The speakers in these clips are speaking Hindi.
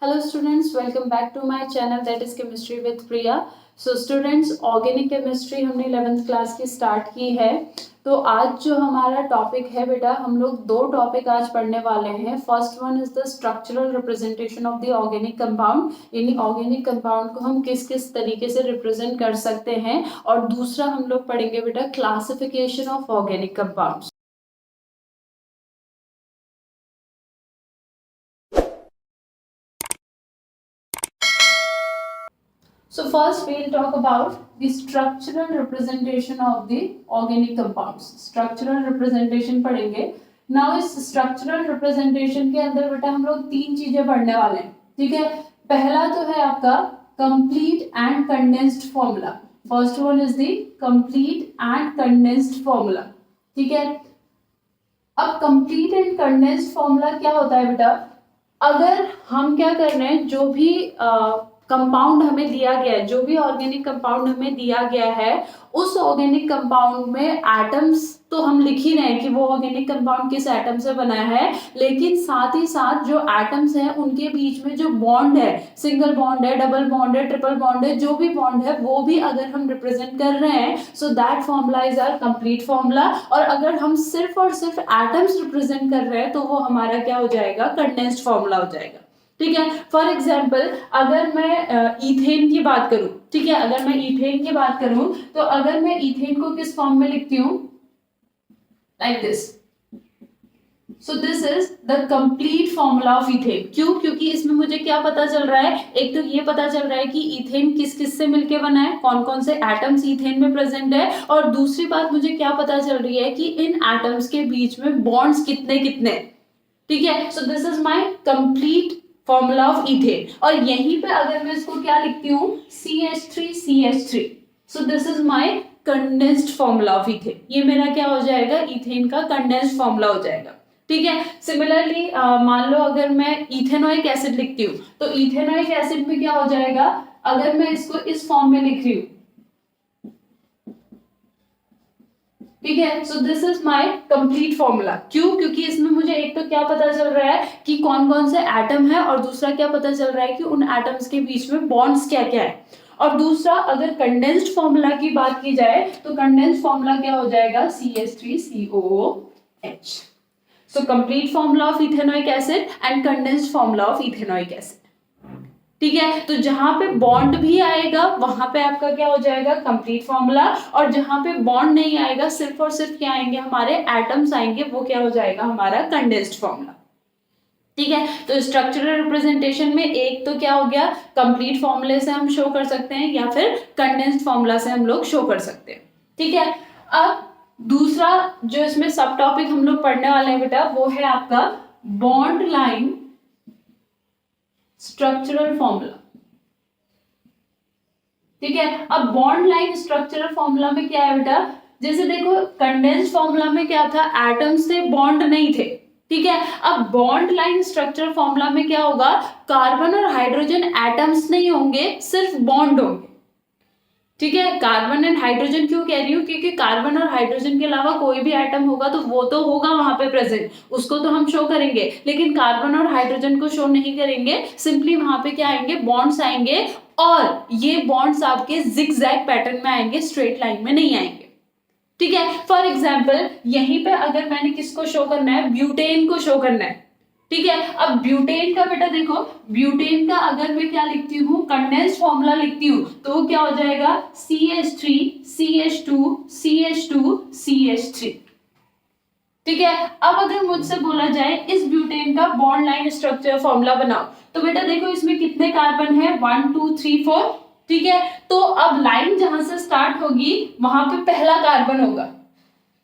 Hello students, welcome back to my channel that is Chemistry with Priya. So students, organic chemistry हमने 11th क्लास की स्टार्ट की है. तो आज जो हमारा टॉपिक है बेटा, हम लोग दो टॉपिक आज पढ़ने वाले हैं. First one is the structural representation of the organic compound, यानी ऑर्गेनिक कंपाउंड को हम किस किस तरीके से रिप्रेजेंट कर सकते हैं. और दूसरा हम लोग पढ़ेंगे बेटा classification of organic compounds. So first we'll talk about the structural representation of the organic compounds. Structural representation पढ़ेंगे. Now इस structural representation के अंदर बेटा हम लोग तीन चीजें पढ़ने वाले हैं. ठीक है, पहला तो है आपका complete and condensed formula. First one is the complete and condensed formula. ठीक है, अब complete and condensed formula क्या होता है बेटा? अगर हम क्या कर रहे हैं, जो भी कंपाउंड हमें दिया गया है, जो भी ऑर्गेनिक कंपाउंड हमें दिया गया है, उस ऑर्गेनिक कंपाउंड में एटम्स तो हम लिख ही रहे हैं कि वो ऑर्गेनिक कंपाउंड किस एटम से बना है, लेकिन साथ ही साथ जो एटम्स हैं उनके बीच में जो बॉन्ड है, सिंगल बॉन्ड है, डबल बॉन्ड है, ट्रिपल बॉन्ड है, जो भी बॉन्ड है वो भी अगर हम रिप्रेजेंट कर रहे हैं, so that formula is our complete formula. और अगर हम सिर्फ और सिर्फ एटम्स रिप्रेजेंट कर रहे हैं तो वो हमारा क्या हो जाएगा, कंडेंस्ड फॉर्मूला हो जाएगा. ठीक है, फॉर एग्जाम्पल अगर मैं इथेन की बात करूं, ठीक है, अगर मैं इथेन की बात करूं तो अगर मैं इथेन को किस फॉर्म में लिखती हूं, like this. So this is the complete formula of ethane. क्यों? क्योंकि इसमें मुझे क्या पता चल रहा है, एक तो ये पता चल रहा है कि इथेन किस किस से मिलके बना है, कौन कौन से एटम्स इथेन में प्रेजेंट है, और दूसरी बात मुझे क्या पता चल रही है कि इन एटम्स के बीच में बॉन्ड्स कितने कितने. ठीक है, so this is my complete formula of ethane. और यहीं पे अगर मैं इसको क्या लिखती हूँ, CH3CH3. So this is my condensed formula of ethane. ये मेरा क्या हो जाएगा, इथेन का कंडेंस्ड फॉर्मूला हो जाएगा. ठीक है, सिमिलरली मान लो अगर मैं इथेनोइक एसिड लिखती हूँ तो इथेनोइक एसिड में क्या हो जाएगा, अगर मैं इसको इस फॉर्म में लिख रही हूँ, ठीक है, so this is my complete formula. क्यों? क्योंकि इसमें मुझे एक तो क्या पता चल रहा है कि कौन कौन से एटम है, और दूसरा क्या पता चल रहा है कि उन एटम्स के बीच में बॉन्ड्स क्या क्या है. और दूसरा अगर कंडेंस्ड फॉर्मूला की बात की जाए तो कंडेंस्ड फॉर्मूला क्या हो जाएगा, CH3COOH. So complete formula of ethanoic acid and condensed formula of ethanoic acid. ठीक है, तो जहां पे बॉन्ड भी आएगा वहां पे आपका क्या हो जाएगा, कंप्लीट फॉर्मूला, और जहां पे बॉन्ड नहीं आएगा, सिर्फ और सिर्फ क्या आएंगे, हमारे एटम्स आएंगे, वो क्या हो जाएगा, हमारा कंडेंस्ड फॉर्मूला. ठीक है, तो स्ट्रक्चरल रिप्रेजेंटेशन में एक तो क्या हो गया, कंप्लीट फॉर्मूले से हम शो कर सकते हैं या फिर कंडेंस्ड फॉर्मूला से हम लोग शो कर सकते हैं. ठीक है, अब दूसरा जो इसमें सब टॉपिक हम लोग पढ़ने वाले हैं बेटा, वो है आपका बॉन्ड लाइन स्ट्रक्चरल फॉर्मूला. ठीक है, अब बॉन्ड लाइन स्ट्रक्चरल फॉर्मूला में क्या है बेटा, जैसे देखो कंडेंस्ड फॉर्मूला में क्या था, एटम्स से बॉन्ड नहीं थे. ठीक है, अब बॉन्ड लाइन स्ट्रक्चरल फॉर्मूला में क्या होगा, कार्बन और हाइड्रोजन एटम्स नहीं होंगे, सिर्फ बॉन्ड होंगे. ठीक है, कार्बन एंड हाइड्रोजन क्यों कह रही हूँ, क्योंकि कार्बन और हाइड्रोजन के अलावा कोई भी एटम होगा तो वो तो होगा वहां पे प्रेजेंट, उसको तो हम शो करेंगे, लेकिन कार्बन और हाइड्रोजन को शो नहीं करेंगे. सिंपली वहां पे क्या आएंगे, बॉन्ड्स आएंगे, और ये बॉन्ड्स आपके जिगजैग पैटर्न में आएंगे, स्ट्रेट लाइन में नहीं आएंगे. ठीक है, फॉर एग्जाम्पल यहीं पे अगर मैंने किसको शो करना है, ब्यूटेन को शो करना है. ठीक है, अब ब्यूटेन का बेटा देखो, ब्यूटेन का अगर मैं क्या लिखती हूँ, कंडेंस्ड फॉर्मूला लिखती हूँ, तो वो क्या हो जाएगा, CH3CH2CH2CH3. ठीक है, अब अगर मुझसे बोला जाए इस ब्यूटेन का बॉन्ड लाइन स्ट्रक्चर फॉर्मूला बनाओ, तो बेटा देखो इसमें कितने कार्बन है, 1 2 3 4. ठीक है, तो अब लाइन जहां से स्टार्ट होगी वहां पे पहला कार्बन होगा,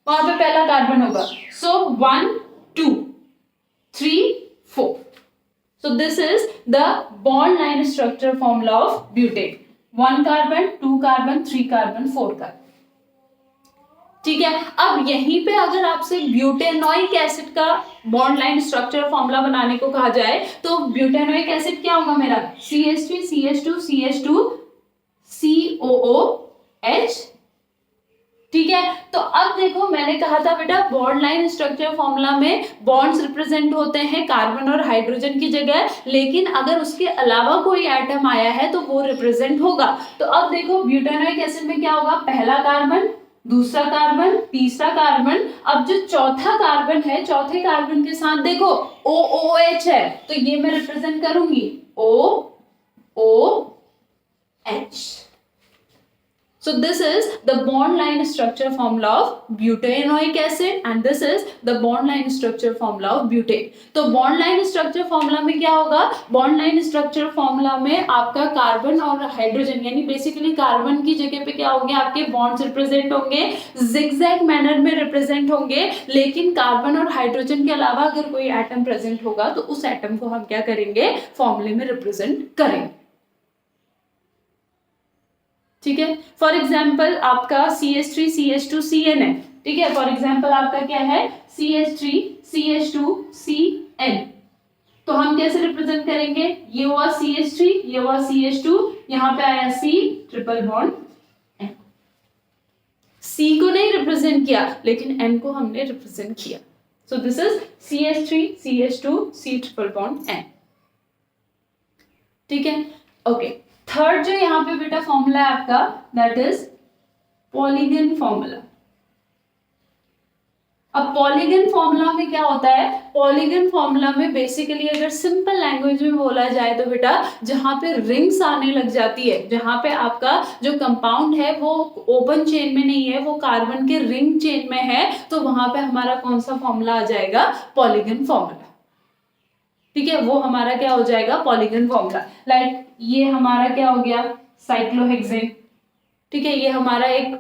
वहां पे पहला कार्बन होगा. सो 1 2 3 4. So this is the bond line structure formula of butane. 1 carbon, 2 carbon, 3 carbon, 4 carbon. ठीक है, अब यहीं पे अगर आपसे ब्यूटेनोइक एसिड का बॉन्ड लाइन स्ट्रक्चर फॉर्मूला बनाने को कहा जाए तो ब्यूटेनोइक एसिड क्या होगा मेरा, CH3CH2CH2COOH ठीक है। तो अब देखो मैंने कहा था बेटा बॉन्ड लाइन स्ट्रक्चर फॉर्मूला में बॉन्ड्स रिप्रेजेंट होते हैं कार्बन और हाइड्रोजन की जगह, लेकिन अगर उसके अलावा कोई एटम आया है तो वो रिप्रेजेंट होगा। तो अब देखो ब्यूटानोइक एसिड में क्या होगा, पहला कार्बन, दूसरा कार्बन, तीसरा कार्बन। अब जो चौथा कार्बन है, चौथे कार्बन के साथ देखो OOH है, तो ये मैं रिप्रेजेंट करूंगी OOH। So this is the bond line structure formula of butanoic acid and this is the bond line structure formula of butane। तो bond line structure formula में क्या होगा, bond line structure formula में आपका कार्बन और हाइड्रोजन यानी बेसिकली कार्बन की जगह पे क्या होंगे, आपके बॉन्ड्स रिप्रेजेंट होंगे, zigzag मैनर में रिप्रेजेंट होंगे, लेकिन कार्बन और हाइड्रोजन के अलावा अगर कोई एटम प्रेजेंट होगा तो उस एटम को हम क्या करेंगे, फॉर्मूले में रिप्रेजेंट करेंगे। ठीक है। फॉर एग्जाम्पल आपका CH3 CH2 CN है, ठीक है। फॉर एग्जाम्पल आपका क्या है CH3 CH2 CN, तो हम कैसे रिप्रेजेंट करेंगे, ये हुआ CH3, ये हुआ CH2, यहाँ पे आया C triple bond N। C को नहीं रिप्रेजेंट किया लेकिन N को हमने रिप्रेजेंट किया। So this is CH3 CH2 C triple bond N। ठीक है, ओके। थर्ड जो यहाँ पे बेटा फॉर्मूला है आपका, दैट इज पॉलीगन फॉर्मूला। अब पॉलीगन फॉर्मूला में क्या होता है, पॉलीगन फॉर्मूला में बेसिकली अगर सिंपल लैंग्वेज में बोला जाए तो बेटा जहां पे रिंग्स आने लग जाती है, जहां पे आपका जो कंपाउंड है वो ओपन चेन में नहीं है, वो कार्बन के रिंग चेन में है, तो वहां पे हमारा कौन सा फॉर्मूला आ जाएगा, पॉलीगन फॉर्मूला। ठीक है, वो हमारा क्या हो जाएगा, पॉलीगन फॉर्मूला। लाइक ये हमारा क्या हो गया, साइक्लोहेक्सेन। ठीक है, ये हमारा एक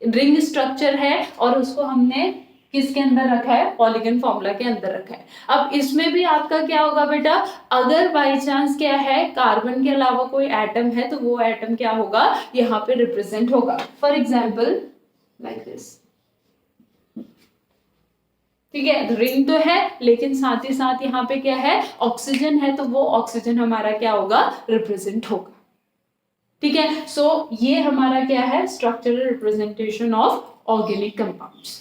रिंग स्ट्रक्चर है और उसको हमने किसके अंदर रखा है, पॉलीगन फॉर्मूला के अंदर रखा है। अब इसमें भी आपका क्या होगा बेटा, अगर बाई चांस क्या है कार्बन के अलावा कोई एटम है तो वो एटम क्या होगा, यहाँ पे रिप्रेजेंट होगा। For example like this. ठीक है, रिंग तो है लेकिन साथ ही साथ यहाँ पे क्या है, ऑक्सीजन है, तो वो ऑक्सीजन हमारा क्या होगा, रिप्रेजेंट होगा। ठीक है, सो ये हमारा क्या है, structural representation of organic compounds.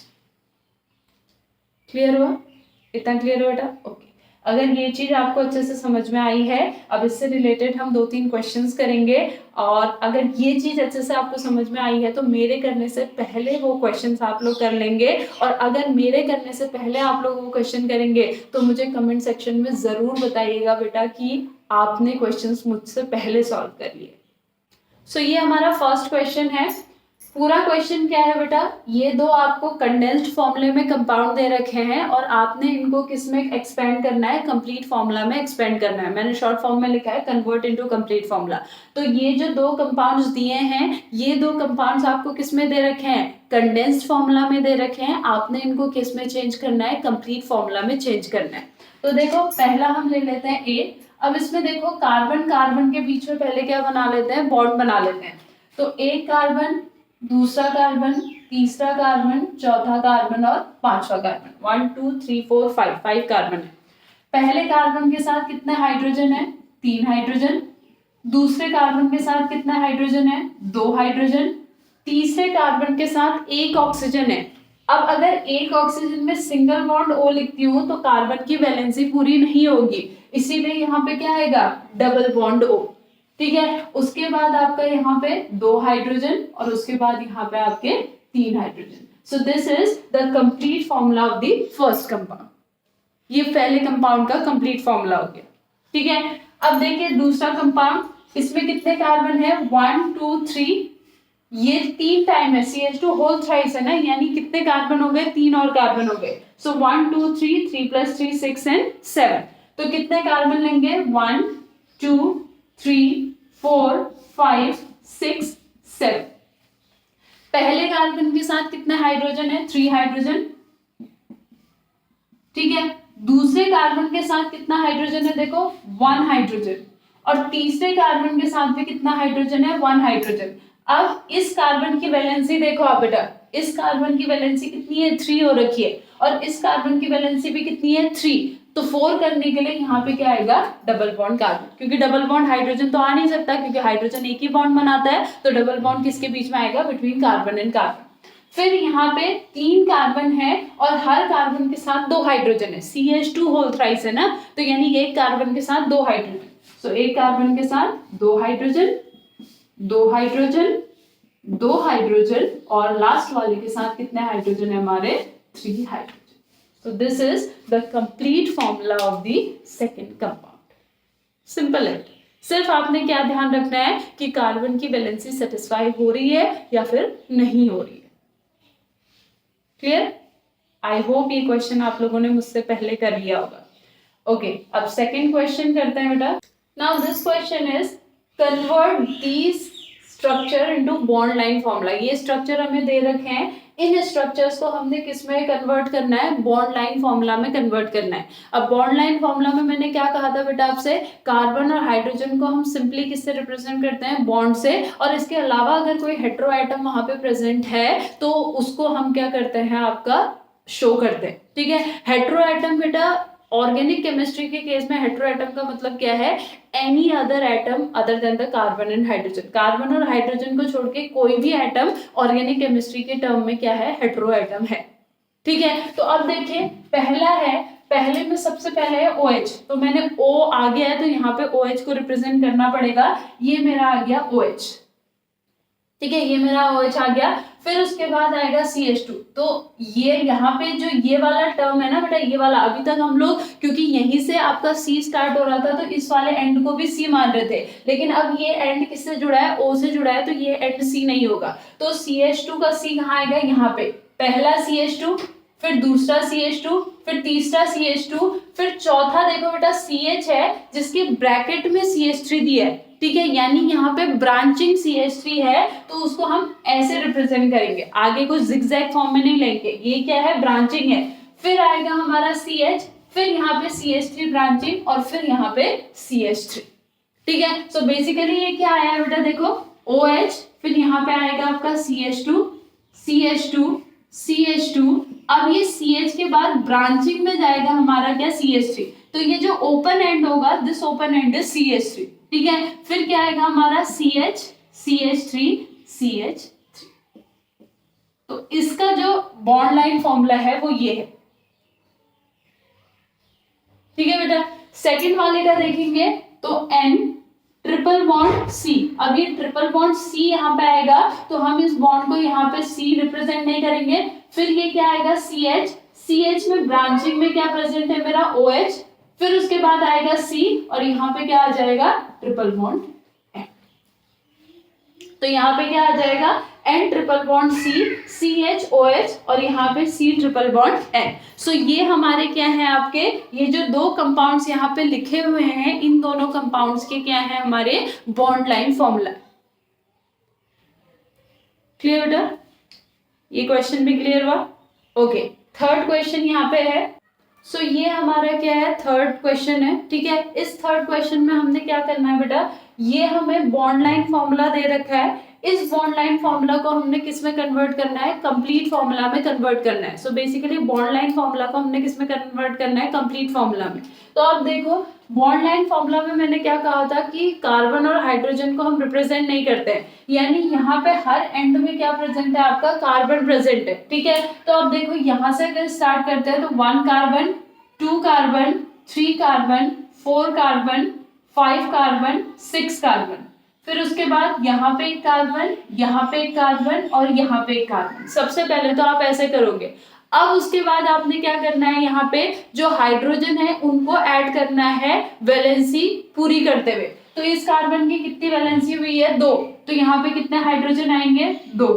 Clear हुआ, इतना क्लियर हुआ बेटा, ओके। अगर ये चीज आपको अच्छे से समझ में आई है, अब इससे रिलेटेड हम 2-3 क्वेश्चंस करेंगे, और अगर ये चीज अच्छे से आपको समझ में आई है तो मेरे करने से पहले वो क्वेश्चंस आप लोग कर लेंगे, और अगर मेरे करने से पहले आप लोग वो क्वेश्चन करेंगे तो मुझे कमेंट सेक्शन में जरूर बताइएगा बेटा कि आपने क्वेश्चंस मुझसे पहले सॉल्व कर लिए। सो ये हमारा फर्स्ट क्वेश्चन है। पूरा क्वेश्चन क्या है बेटा, ये दो आपको कंडेंस्ड फॉर्मूले में कंपाउंड दे रखे हैं और आपने इनको किस में एक्सपेंड करना है, कंप्लीट फॉर्मूला में एक्सपेंड करना है। मैंने शॉर्ट फॉर्म में लिखा है कन्वर्ट इनटू कंप्लीट फॉर्मूला। तो ये जो दो कंपाउंड्स दिए हैं, ये दो कंपाउंड्स आपको किस में दे रखे हैं, कंडेंस्ड फॉर्मूला में दे रखे हैं। आपने इनको किस में चेंज करना है, कंप्लीट फॉर्मूला में चेंज करना है। तो देखो पहला हम ले लेते हैं A। अब इसमें देखो कार्बन कार्बन के बीच में पहले क्या बना लेते हैं, बॉन्ड बना लेते हैं। तो एक कार्बन, दूसरा कार्बन, तीसरा कार्बन, चौथा कार्बन और पांचवा कार्बन, 1 2 3 4 5 कार्बन है। पहले कार्बन के साथ कितना हाइड्रोजन है, 3 हाइड्रोजन। दूसरे कार्बन के साथ कितना हाइड्रोजन है, 2 हाइड्रोजन। तीसरे कार्बन के साथ 1 ऑक्सीजन है। अब अगर एक ऑक्सीजन में सिंगल बॉन्ड O लिखती हूँ तो कार्बन की वैलेंसी पूरी नहीं होगी, इसीलिए यहाँ पे क्या आएगा, डबल बॉन्ड O। ठीक है, उसके बाद आपका यहाँ पे 2 हाइड्रोजन और उसके बाद यहाँ पे आपके 3 hydrogen. So this is the complete formula of the first compound. ये पहले कंपाउंड का कंप्लीट फॉर्मूला हो गया। ठीक है, अब देखिए दूसरा कंपाउंड, इसमें कितने कार्बन है, 1 2 3, ये 3 टाइम है, CH2 होल थ्राइस है ना, यानी कितने कार्बन हो गए, 3 और कार्बन हो गए। सो 1 2 3, 3 + 3 6 एंड 7। तो कितने कार्बन लेंगे, 1 2 3 4 5 6 7। पहले कार्बन के साथ कितने हाइड्रोजन है, 3 हाइड्रोजन। ठीक है, दूसरे कार्बन के साथ कितना हाइड्रोजन है, देखो 1 हाइड्रोजन। और तीसरे कार्बन के साथ भी कितना हाइड्रोजन है, 1 हाइड्रोजन। अब इस कार्बन की वैलेंसी देखो आप बेटा, इस कार्बन की वैलेंसी कितनी है, 3 हो रखी है, और इस कार्बन की वैलेंसी भी कितनी है, 3। तो 4 करने के लिए यहाँ पे क्या आएगा, डबल बॉन्ड कार्बन, क्योंकि डबल बॉन्ड हाइड्रोजन तो आ नहीं सकता क्योंकि हाइड्रोजन एक ही बॉन्ड बनाता है, तो डबल बॉन्ड किसके बीच में आएगा, बिटवीन कार्बन एंड कार्बन। फिर यहाँ पे 3 कार्बन है और हर कार्बन के साथ 2 हाइड्रोजन है, CH2 होल थ्राइस है ना, तो यानी एक कार्बन के साथ 2 हाइड्रोजन। सो एक कार्बन के साथ 2 हाइड्रोजन, 2 हाइड्रोजन, 2 हाइड्रोजन, और लास्ट वाले के साथ कितने हाइड्रोजन है हमारे, 3 hydrogen. So this is the complete formula of the second compound. Simple है। सिर्फ आपने क्या ध्यान रखना है कि कार्बन की वैलेंसी सेटिस्फाई हो रही है या फिर नहीं हो रही है। क्लियर? आई होप ये क्वेश्चन आप लोगों ने मुझसे पहले कर लिया होगा। ओके, अब सेकेंड क्वेश्चन करते हैं बेटा। Now this question is convert these structure into bond line formula. ये स्ट्रक्चर हमें दे रखे हैं, इन स्ट्रक्चर्स को हमने किस में कन्वर्ट करना है, बॉन्ड लाइन फॉर्मूला में कन्वर्ट करना है। अब बॉन्ड लाइन फॉर्मूला में मैंने क्या कहा था बेटा आपसे, कार्बन और हाइड्रोजन को हम सिंपली किससे रिप्रेजेंट करते हैं, बॉन्ड से, और इसके अलावा अगर कोई हेटेरो आइटम वहां पे प्रेजेंट है तो उसको हम क्या करते हैं, आपका शो करते हैं। ठीक है, हेटेरो आइटम बेटा ऑर्गेनिक केमिस्ट्री के केस में हेटेरो एटम का मतलब क्या है, any other atom other than the carbon and hydrogen. Carbon और हाइड्रोजन को छोड़ के कोई भी एटम ऑर्गेनिक केमिस्ट्री के टर्म में क्या है, हेटेरो एटम है। ठीक है, तो अब देखिए पहला है, पहले में सबसे पहले है OH, तो मैंने O आ गया है तो यहाँ पे OH को रिप्रेजेंट करना पड़ेगा, ये मेरा आ गया OH। ठीक है, ये मेरा OH आ गया। फिर उसके बाद आएगा CH2, तो ये यहाँ पे जो ये वाला टर्म है ना बेटा, ये वाला अभी तक हम लोग क्योंकि यहीं से आपका C स्टार्ट हो रहा था तो इस वाले एंड को भी C मान रहे थे, लेकिन अब ये एंड किससे जुड़ा है, O से जुड़ा है, तो ये एंड C नहीं होगा। तो CH2 का C कहाँ आएगा, यहाँ पे पहला CH2, फिर दूसरा CH2, फिर तीसरा CH2, फिर चौथा देखो बेटा CH है जिसके ब्रैकेट में CH3 दिया है। ठीक है, यानी यहाँ पे ब्रांचिंग CH3 है तो उसको हम ऐसे रिप्रेजेंट करेंगे, आगे कुछ जिगजैग फॉर्म में नहीं लेंगे, ये क्या है, ब्रांचिंग है। फिर आएगा हमारा CH, फिर यहाँ पे CH3 ब्रांचिंग, और फिर यहाँ पे CH3। ठीक है, सो बेसिकली ये क्या आया बेटा, देखो OH, फिर यहाँ पे आएगा आपका CH2, CH2, CH2, अब ये CH के बाद ब्रांचिंग में जाएगा हमारा क्या, CH3, तो ये जो ओपन एंड होगा, this open and is CH3। ठीक है, फिर क्या आएगा हमारा CH, CH3, CH3। तो इसका जो बॉन्ड लाइन फॉर्मूला है वो ये है। ठीक है बेटा, सेकंड वाले का देखेंगे तो N ट्रिपल बॉन्ड C। अब ये ट्रिपल बॉन्ड C यहाँ पे आएगा तो हम इस बॉन्ड को यहाँ पे C रिप्रेजेंट नहीं करेंगे। फिर ये क्या आएगा CH, CH में ब्रांचिंग में क्या प्रेजेंट है मेरा OH, फिर उसके बाद आएगा C, और यहाँ पे क्या आ जाएगा, ट्रिपल बॉन्ड N। तो यहाँ पे क्या आ जाएगा, N triple bond C, CHOH, और यहाँ पे C ट्रिपल बॉन्ड N। सो ये हमारे क्या है, आपके ये जो दो कंपाउंड्स यहाँ पे लिखे हुए हैं, इन दोनों कंपाउंड्स के क्या है, हमारे बॉन्ड लाइन फॉर्मूला। क्लियर बेटा, ये क्वेश्चन भी क्लियर हुआ। ओके, थर्ड क्वेश्चन यहाँ पे है। सो ये हमारा क्या है, थर्ड क्वेश्चन है। ठीक है, इस थर्ड क्वेश्चन में हमने क्या करना है बेटा, ये हमें बॉन्ड लाइन फॉर्मूला दे रखा है, इस बॉन्ड लाइन फॉर्मूला को हमने किस में कन्वर्ट करना है, कंप्लीट फॉर्मूला में कन्वर्ट करना है। So basically bond line formula को हमने किस में कन्वर्ट करना है, कंप्लीट फॉर्मूला में। तो अब देखो बॉन्ड लाइन फॉर्मूला में मैंने क्या कहा था कि कार्बन और हाइड्रोजन को हम रिप्रेजेंट नहीं करते हैं, यानी यहाँ पे हर एंड में क्या प्रेजेंट है, आपका कार्बन प्रेजेंट है। ठीक है, तो अब देखो यहाँ से अगर स्टार्ट करते हैं तो 1 carbon, 2 carbon, 3 carbon, 4 carbon, 5 carbon, 6 carbon, फिर उसके बाद यहाँ पे एक कार्बन, यहाँ पे एक कार्बन, और यहाँ पे एक कार्बन। सबसे पहले तो आप ऐसे करोगे। अब उसके बाद आपने क्या करना है, यहाँ पे जो हाइड्रोजन है उनको ऐड करना है वैलेंसी पूरी करते हुए। तो इस कार्बन की कितनी वैलेंसी हुई है, 2, तो यहाँ पे कितने हाइड्रोजन आएंगे, 2,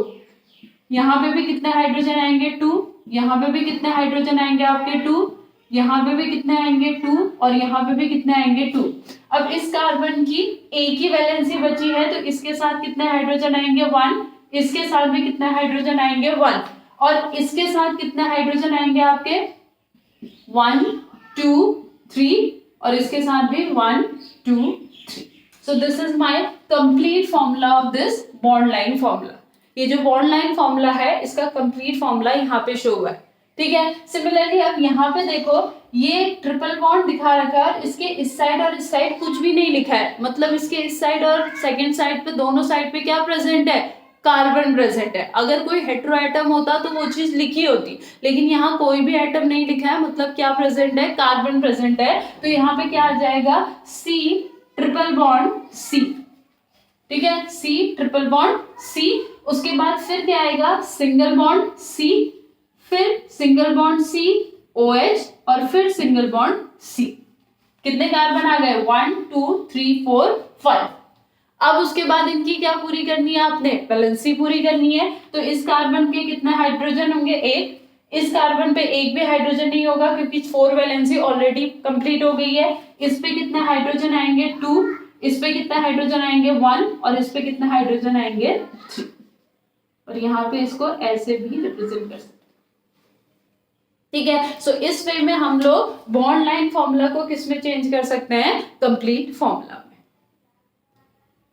यहाँ पे भी कितने हाइड्रोजन आएंगे, 2, यहाँ पे भी कितने हाइड्रोजन आएंगे आपके 2, यहाँ पे भी कितने आएंगे 2, और यहाँ पे भी कितने आएंगे 2। अब इस कार्बन की एक ही वैलेंसी बची है तो इसके साथ कितने हाइड्रोजन आएंगे, 1, इसके साथ भी कितने हाइड्रोजन आएंगे, 1, और इसके साथ कितने हाइड्रोजन आएंगे आपके 1, 2, 3, और इसके साथ भी 1, 2, 3। So this is my complete formula of this bond line formula. ये जो बॉन्ड लाइन फॉर्मूला है इसका कंप्लीट फॉर्मूला यहाँ पे शो हुआ है। ठीक है, सिमिलरली अब यहाँ पे देखो ये ट्रिपल बॉन्ड दिखा रखा है, इसके इस साइड और इस साइड कुछ भी नहीं लिखा है, मतलब इसके इस साइड और सेकंड साइड पे दोनों साइड पे क्या प्रेजेंट है, कार्बन प्रेजेंट है। अगर कोई हेटेरो एटम होता तो वो चीज लिखी होती, लेकिन यहाँ कोई भी एटम नहीं लिखा है, मतलब क्या प्रेजेंट है, कार्बन प्रेजेंट है। तो यहाँ पे क्या आ जाएगा, C ट्रिपल बॉन्ड C, ठीक है, C ट्रिपल बॉन्ड C। उसके बाद फिर क्या आएगा, सिंगल बॉन्ड C, फिर सिंगल बॉन्ड C OH और फिर सिंगल बॉन्ड C। कितने कार्बन आ गए, 1 2 3 4 5। अब उसके बाद इनकी क्या पूरी करनी है, आपने वैलेंसी पूरी करनी है। तो इस कार्बन के कितने हाइड्रोजन होंगे, एक। इस कार्बन पे एक भी हाइड्रोजन नहीं होगा क्योंकि 4 वैलेंसी ऑलरेडी कंप्लीट हो गई है। इस पे कितने हाइड्रोजन आएंगे, 2। इस पे कितने हाइड्रोजन आएंगे, 1। और इस पे कितने हाइड्रोजन आएंगे, 3। और यहाँ पे इसको ऐसे भी रिप्रेजेंट कर सकते, ठीक है। सो इस वे में हम लोग बॉन्ड लाइन फॉर्मूला को किस में चेंज कर सकते हैं, कंप्लीट फॉर्मूला में,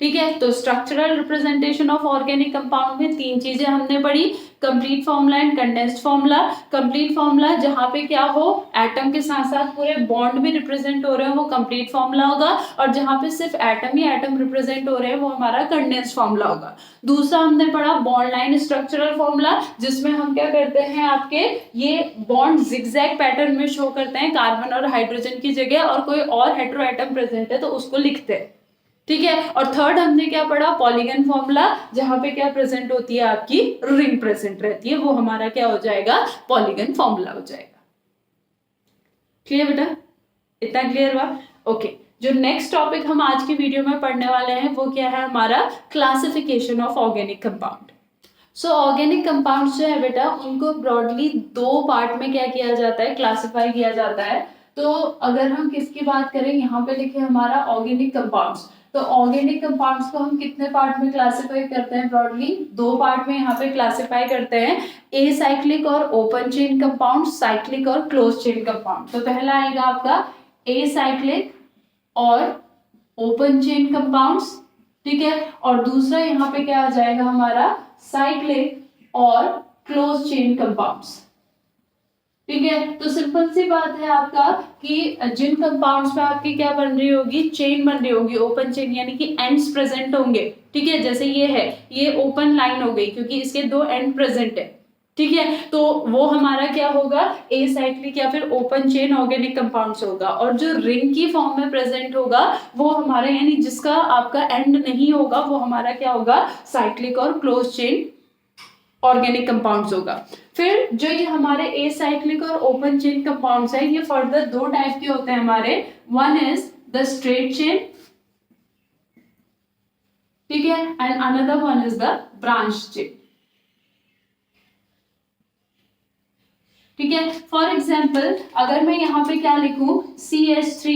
ठीक है। तो structural representation of organic compound में 3 चीजें हमने पढ़ी, complete formula and condensed formula. Complete formula जहां पे क्या हो, एटम के साथ साथ पूरे बॉन्ड भी रिप्रेजेंट हो रहे हैं, वो कंप्लीट फॉर्मूला होगा। और जहां पे सिर्फ एटम ही एटम रिप्रेजेंट हो रहे हैं, वो हमारा कंडेंस्ड फॉर्मूला होगा। दूसरा हमने पढ़ा बॉन्ड लाइन स्ट्रक्चरल फॉर्मूला, जिसमें हम क्या करते हैं, आपके ये बॉन्ड जिगजैग पैटर्न में शो करते हैं, कार्बन और हाइड्रोजन की जगह, और कोई और हेटेरो एटम प्रेजेंट है तो उसको लिखते हैं, ठीक है। और थर्ड हमने क्या पढ़ा, पॉलीगन फॉर्मूला, जहां पे क्या प्रेजेंट होती है, आपकी रिंग प्रेजेंट रहती है, वो हमारा क्या हो जाएगा, पॉलीगन फॉर्मूला हो जाएगा। क्लियर बेटा, इतना क्लियर हुआ, ओके। जो नेक्स्ट टॉपिक हम आज की वीडियो में पढ़ने वाले हैं वो क्या है, हमारा classification of organic compound. So organic compounds जो है बेटा, उनको ब्रॉडली 2 पार्ट में क्या किया जाता है, क्लासिफाई किया जाता है। तो अगर हम किसकी बात करें, यहाँ पे लिखे हमारा ऑर्गेनिक कंपाउंड्स। तो ऑर्गेनिक कंपाउंड्स को हम कितने पार्ट में क्लासिफाई करते हैं, ब्रॉडली 2 पार्ट में यहाँ पे क्लासिफाई करते हैं, ए साइक्लिक और ओपन चेन कंपाउंड, साइक्लिक और क्लोज चेन कंपाउंड। तो पहला आएगा आपका ए साइक्लिक और ओपन चेन कंपाउंड्स, ठीक है। और दूसरा यहाँ पे क्या आ जाएगा हमारा, साइक्लिक और क्लोज चेन कंपाउंड्स, ठीक है। तो सिंपल सी बात है आपका कि जिन कंपाउंड्स में आपकी क्या बन रही होगी, चेन बन रही होगी, ओपन चेन, यानी कि एंड्स प्रेजेंट होंगे, ठीक है। जैसे ये है, ये ओपन लाइन हो गई क्योंकि इसके 2 एंड प्रेजेंट है, ठीक है। तो वो हमारा क्या होगा, ए साइक्लिक या फिर ओपन चेन ऑर्गेनिक कंपाउंड्स होगा। और जो रिंग की फॉर्म में प्रेजेंट होगा वो हमारा, यानी जिसका आपका एंड नहीं होगा, वो हमारा क्या होगा, साइक्लिक और क्लोज चेन ऑर्गेनिक कंपाउंड्स होगा। फिर जो ये हमारे ए साइक्लिक और ओपन चेन कंपाउंड्स है, ये फर्दर 2 टाइप के होते हैं हमारे। One is the straight chain, ठीक है, and another one is the branch chain, ठीक है। फॉर एग्जाम्पल अगर मैं यहाँ पे क्या लिखूं, CH3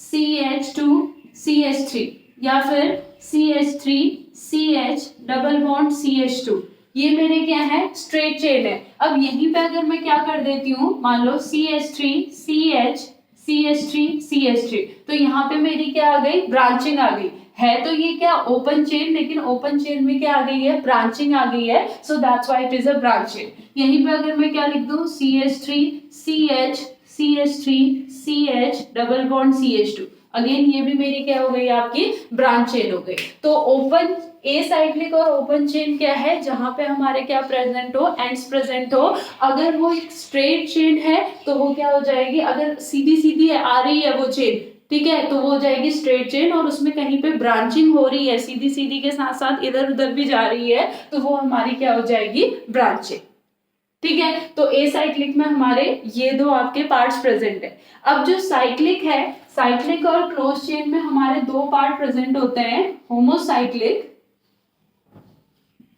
CH2 CH3 या फिर CH3 CH double bond CH2, ये मेरे क्या है, स्ट्रेट चेन है। अब यहीं पे अगर मैं क्या कर देती हूँ, मान लो CH3 CH CH3 CH3, तो यहाँ पे मेरी क्या आ गई, ब्रांचिंग आ गई है। तो ये क्या, ओपन चेन, लेकिन ओपन चेन में क्या आ गई है, ब्रांचिंग आ गई है। So that's why it is a branch chain. यहीं पे अगर मैं क्या लिख दूं, CH3 CH CH3 CH double bond CH2, again ये भी मेरी क्या हो गई, आपकी ब्रांच चेन हो गई। तो ओपन ए साइक्लिक और ओपन चेन क्या है, जहां पे हमारे क्या प्रेजेंट हो, एंड्स प्रेजेंट हो। अगर वो एक स्ट्रेट चेन है तो वो क्या हो जाएगी, अगर सीधी सीधी आ रही है वो चेन, ठीक है, तो वो हो जाएगी स्ट्रेट चेन। और उसमें कहीं पे ब्रांचिंग हो रही है, सीधी सीधी के साथ साथ इधर उधर भी जा रही है, तो वो हमारी क्या हो जाएगी, ब्रांच चेन, ठीक है। तो ए साइक्लिक में हमारे ये 2 आपके पार्ट्स प्रेजेंट है। अब जो साइक्लिक है, साइक्लिक और क्लोज चेन में हमारे 2 पार्ट प्रेजेंट होते हैं, होमोसाइक्लिक,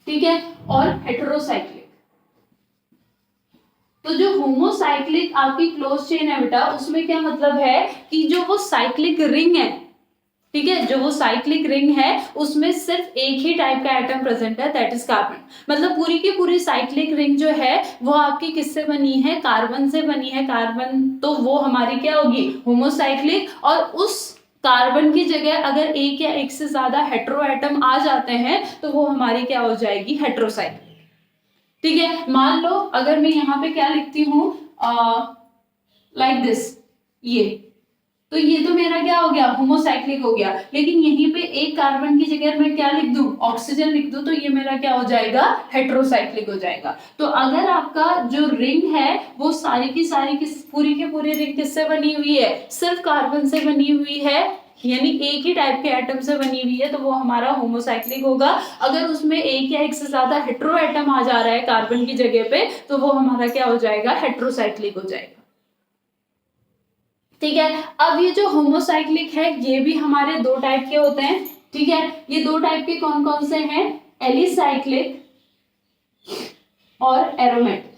ठीक है, और हेटेरोसाइक्लिक। तो जो होमोसाइक्लिक आपकी क्लोज चेन है बेटा, उसमें क्या मतलब है कि जो वो साइक्लिक रिंग है, ठीक है, जो वो साइक्लिक रिंग है उसमें सिर्फ एक ही टाइप का एटम प्रेजेंट है, दैट इज कार्बन। मतलब पूरी की पूरी साइक्लिक रिंग जो है वो आपकी किससे बनी है, कार्बन से बनी है। कार्बन तो वो हमारी क्या होगी, होमोसाइक्लिक। और उस कार्बन की जगह अगर एक या एक से ज्यादा हेटेरो एटम आ जाते हैं तो वो हमारी क्या हो जाएगी, हेटेरोसाइक्लिक, ठीक है। मान लो अगर मैं यहाँ पे क्या लिखती हूँ, लाइक दिस, तो ये तो मेरा क्या हो गया, होमोसाइक्लिक हो गया। लेकिन यहीं पे एक कार्बन की जगह मैं क्या लिख दूं, ऑक्सीजन लिख दूं, तो ये मेरा क्या हो जाएगा, हेट्रोसाइक्लिक हो जाएगा। तो अगर आपका जो रिंग है वो सारी की सारी पूरी की पूरी रिंग किससे बनी हुई है, सिर्फ कार्बन से बनी हुई है, यानी एक ही टाइप के एटम से बनी हुई है, तो वो हमारा होमोसाइक्लिक होगा। अगर उसमें एक या एक से ज्यादा हेट्रो एटम आ जा रहा है कार्बन की जगह पे, तो वो हमारा क्या हो जाएगा, हेट्रोसाइक्लिक हो जाएगा। ठीक है, अब ये जो होमोसाइक्लिक है ये भी हमारे दो टाइप के होते हैं। ठीक है, ये दो टाइप के कौन कौन से हैं, एलिसाइक्लिक और एरोमेटिक।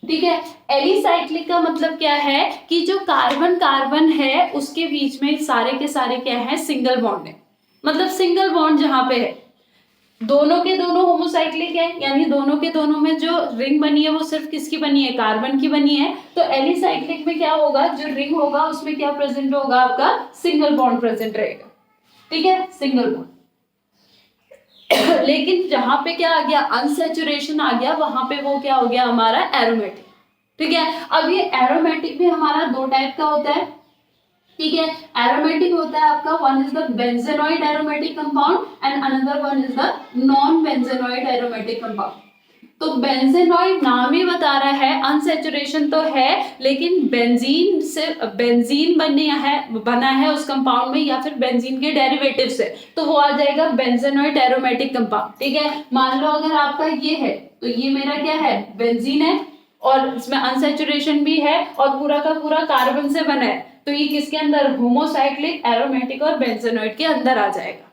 ठीक है, एलिसाइक्लिक का मतलब क्या है कि जो कार्बन कार्बन है उसके बीच में सारे के सारे क्या है, सिंगल बॉन्ड है। मतलब सिंगल बॉन्ड जहां पे है, दोनों के दोनों होमोसाइक्लिक है, यानी दोनों के दोनों में जो रिंग बनी है वो सिर्फ किसकी बनी है, कार्बन की बनी है। तो एलिसाइक्लिक में क्या होगा, जो रिंग होगा उसमें क्या प्रेजेंट होगा, आपका सिंगल बॉन्ड प्रेजेंट रहेगा। ठीक है, सिंगल बॉन्ड। लेकिन जहां पे क्या आ गया, अनसैचुरेशन आ गया, वहां पे वो क्या हो गया, हमारा एरोमेटिक। ठीक है, अब ये एरोमेटिक भी हमारा दो टाइप का होता है। ठीक है, एरोमेटिक होता है आपका, one is the benzenoid aromatic compound and another one is the non benzenoid aromatic compound. तो बेंजेनॉइड नाम ही बता रहा है, अनसैचुरेशन तो है, लेकिन बेंजीन से बेंजीन बना है उस कंपाउंड में, या फिर बेंजीन के डेरिवेटिव से, तो वो आ जाएगा बेंजेनॉइड एरोमेटिक कंपाउंड। ठीक है, मान लो अगर आपका ये है, तो ये मेरा क्या है, बेंजीन है, और इसमें अनसैचुरेशन भी है, और पूरा का पूरा कार्बन से बना है, तो ये किसके अंदर, होमोसाइक्लिक, एरोमेटिक और बेंजेनॉइड के अंदर आ जाएगा।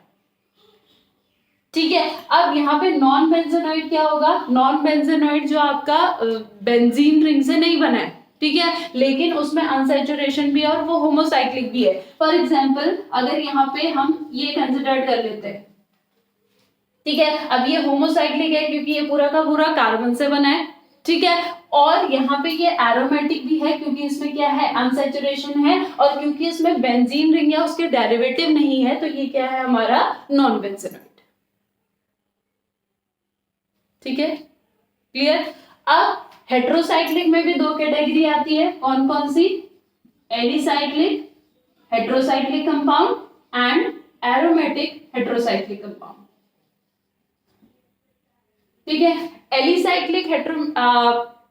ठीक है, अब यहाँ पे नॉन बेंजेनॉइड क्या होगा, नॉन बेंजेनॉइड जो आपका बेंजीन रिंग से नहीं बना है, ठीक है, लेकिन उसमें अनसैचुरेशन भी है और वो होमोसाइक्लिक भी है। फॉर एग्जांपल अगर यहाँ पे हम ये कंसिडर कर लेते हैं, ठीक है, अब ये होमोसाइक्लिक है क्योंकि ये पूरा का पूरा कार्बन से बना है। ठीक है, और यहाँ पे ये एरोमेटिक भी है क्योंकि इसमें क्या है, अनसैचुरेशन है, और क्योंकि इसमें बेंजीन रिंग या उसके डेरिवेटिव नहीं है, तो ये क्या है, हमारा नॉन बेंजेनॉइड। ठीक है, क्लियर। अब हेट्रोसाइक्लिक में भी दो कैटेगरी आती है, कौन कौन सी, alicyclic heterocyclic compound and aromatic heterocyclic compound. ठीक है, एलिसाइक्लिक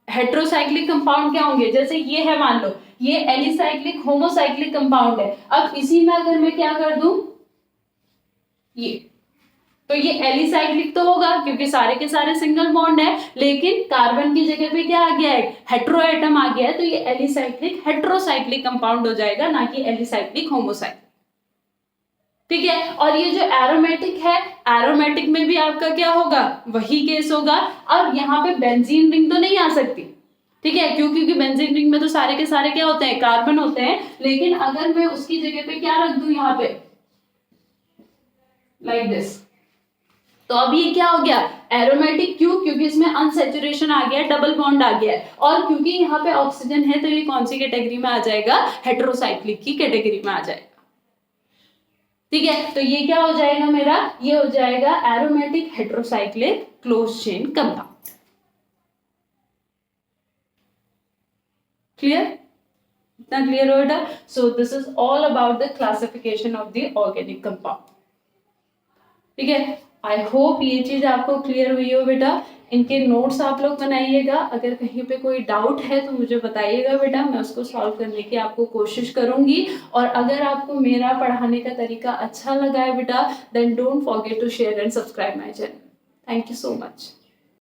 हेट्रोसाइक्लिक कंपाउंड क्या होंगे, जैसे ये है, मान लो ये एलिसाइक्लिक होमोसाइक्लिक कंपाउंड है। अब इसी में अगर मैं क्या कर दूं, ये, तो ये एलिसाइक्लिक तो होगा क्योंकि सारे के सारे सिंगल बॉन्ड है, लेकिन कार्बन की जगह पे क्या आ गया है, हेट्रो एटम आ गया है, तो ये एलिसाइक्लिक हेट्रोसाइक्लिक कंपाउंड हो जाएगा, ना कि एलिसाइक्लिक होमोसाइक्लिक। ठीक है, और ये जो एरोमेटिक है, एरोमेटिक में भी आपका क्या होगा, वही केस होगा। अब यहाँ पे बेंजीन रिंग तो नहीं आ सकती, ठीक है, क्योंकि बेंजीन रिंग में तो सारे के सारे क्या होते हैं, कार्बन होते हैं, लेकिन अगर मैं उसकी जगह पे क्या रख दूं, यहाँ पे लाइक दिस, तो अब ये क्या हो गया, एरोमेटिक। क्यों, क्योंकि इसमें अनसैचुरेशन आ गया, डबल बॉन्ड आ गया है, और क्योंकि यहाँ पे ऑक्सीजन है, तो ये कौन सी कैटेगरी में आ जाएगा, हेट्रोसाइक्लिक की कैटेगरी में आ जाएगा। ठीक है, तो ये क्या हो जाएगा मेरा, ये हो जाएगा aromatic heterocyclic close chain compound. Clear, इतना क्लियर हो बेटा। So this is all about the classification of the organic compound. ठीक है, आई होप ये चीज आपको क्लियर हुई हो बेटा। इनके नोट्स आप लोग बनाइएगा, अगर कहीं पे कोई डाउट है तो मुझे बताइएगा बेटा, मैं उसको सॉल्व करने की आपको कोशिश करूंगी। और अगर आपको मेरा पढ़ाने का तरीका अच्छा लगा है बेटा, then don't forget to share and subscribe my channel. Thank you so much.